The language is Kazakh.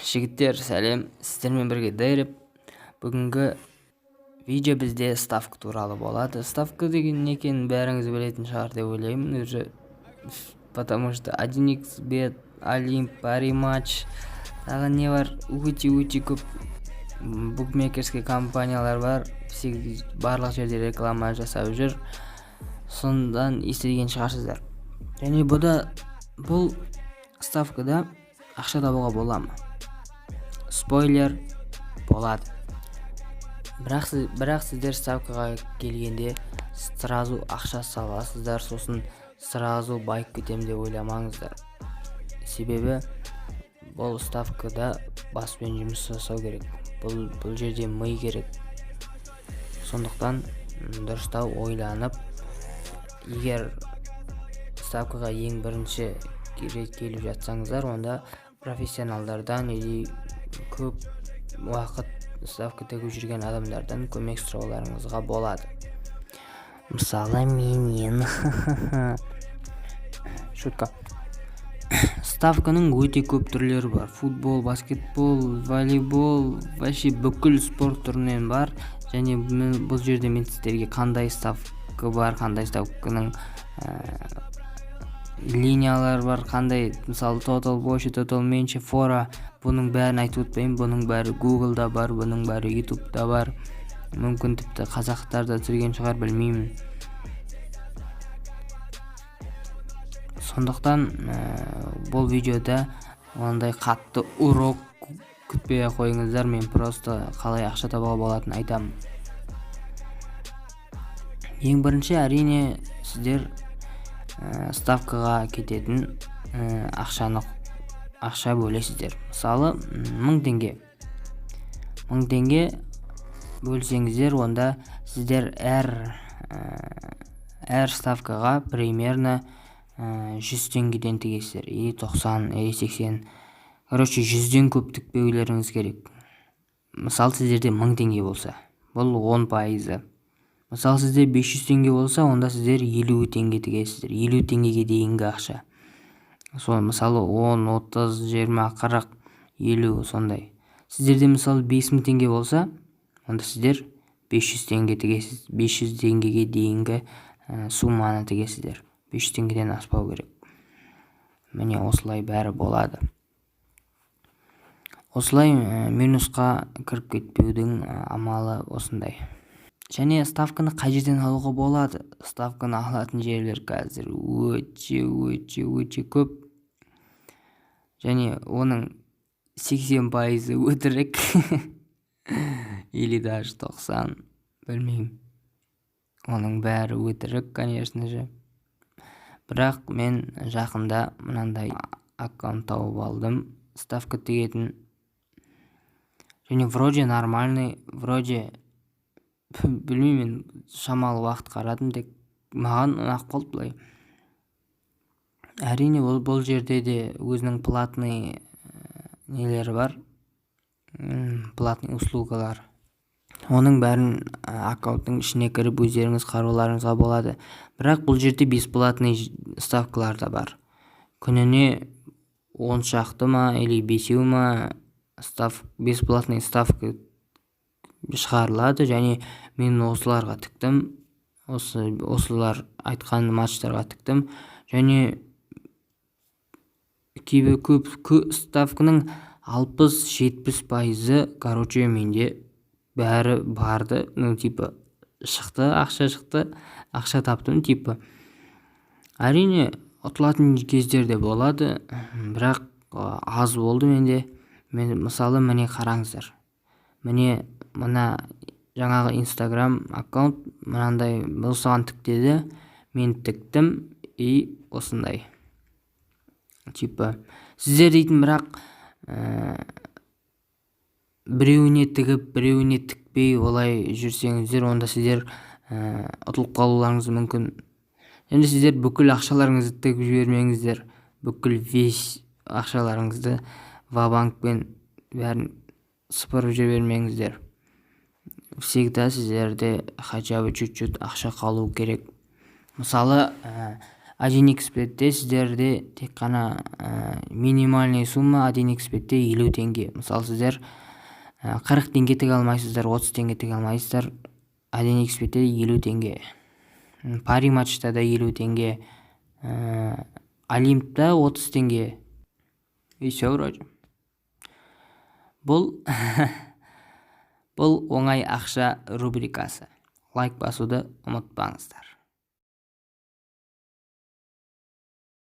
Жігіттер, сәлем. Сіздермен бірге дайреп. Бүгінгі видео бізде ставка туралы болады. Ставка деген не екенін бәріңіз білетін шығар деп ойлаймын уже. Потому что 1xbet, Олимп, Париматч, тағы не бар, өте көп букмекерский компаниялар бар. Барлық жерде реклама жасап жүр. Сондан естіген шығарсыздар. Және бұл ставкада ақша табуға бола ма? Спойлер, болады. Бірақ сіздер ставкаға келгенде сразу ақша саласыздар, сосын сразу байып кетем деп ойламаңыздар. Себебі бұл ставкада баспен жұмыс жасау керек. Бұл жерде ми керек. Сондықтан дұрыстау ойланып, егер ставкаға ең бірінші келіп жатсаңыздар, онда профессионалдардан или көп уақыт ставка тегіп жүрген адамдардан көмек сұрауларыңызға болады. Мысалы менен. Шутка. Ставканың өте көп түрлері бар. Футбол, баскетбол, волейбол, вообще бүкіл спорт түрінен бар. Және бұл жерде мен сіздерге қандай ставка бар, қандай ставканың линиялар бар, қандай, мысалы total больше, total менше, фора, бұның бәрін айтып өтпеймін. Бұның бәрі Google-да бар, бұның бәрі YouTube-да бар. Мүмкін тіпті қазақтарда түсірген шығар, білмеймін. Сондықтан бұл видеода ондай қатты урок күтпей қойыңыздар, мен просто қалай ақша табуға болатынын айтамын. Ең бірінші, әрине сіздер ставкаға кететін ақша бөлесіздер. Мысалы 1000 теңге. 1000 теңге бөлсеңіздер, онда сіздер әр ставкаға примерно 100 теңгеден тігесіздер. 90, 80. Короче, 100-ден көп тікпеулеріңіз керек. Мысалы сіздерде 1000 теңге болса, бұл 10%. Мысалы сізде 500 теңге болса, онда сіздер 50 теңге тігесіздер. 50 теңгеге дейінгі ақша. Мысалы 10, 30, 20, 40, 50 сондай. Сіздерде мысалы 5000 теңге болса, онда сіздер 500 теңге тігесіз. 500 теңгеге дейінгі сумманы тігесіздер. 500 теңгеден аспау керек. Міне осылай бәрі болады. Осылай минусқа кіріп кетпеудің амалы осындай. Және ставканы қай жерден алуға болады? Ставканы алатын жерлер қазір өте көп. Және оның 80% өтірік. Или даже 90, білмеймін. Оның бәрі өтірік, конечно же. Бірақ мен жақында мынандай аккаунт тауып алдым. Ставка тегетін. Және вроде нормальный, вроде білмеймін, шамалы уақыт қарадым, тек маған ұнап қалды былай. Әрине бұл жерде де өзінің платный нелері бар, платный услугалар. Оның бәрін аккаунттың ішіне кіріп өздеріңіз қарауларыңызға болады. Бірақ бұл жерде бесплатный ставкалар да бар. Күніне 10 шақты ма или 5 ма бесплатный ставка шығарылады, және мен осыларға тіктім, осылар айтқан матчтарға тіктім, және кейбір көп ставканың 60-70%, короче, менде бәрі барды, шықты, ақша таптым, Әрине, ұтылатын кездерде болады, бірақ аз болды менде. Мысалы, міне қараңыздар. Мына жаңағы Instagram аккаунт мынандай болсаған тіктеді, мен тіктім и осындай. Сіздер дейтін, бірақ біреуіне тігіп, біреуіне тікпей олай жүрсеңіздер, онда сіздер ұтылып қалуларыңыз мүмкін. Енді сіздер бүкіл ақшаларыңызды тігіп жібермеңіздер, бүкіл весь ақшаларыңызды ва-банкпен бәрін сыпырып жібермеңіздер. Всегда сіздерде хотя бы чуть-чуть ақша қалу керек. Мысалы, 1xbetте сіздерде тек қана минимальный сумма 1xbetте 50 теңге. Мысалы сіздер 40 теңге тіге алмайсыздар, 30 теңге тіге алмайсыздар. 1xbetте 50 теңге. Пари матчта да 50 теңге. Олимпта 30 теңге. И все вроде. Бұл оңай ақша рубрикасы. Лайк басуды ұмытпаңыздар.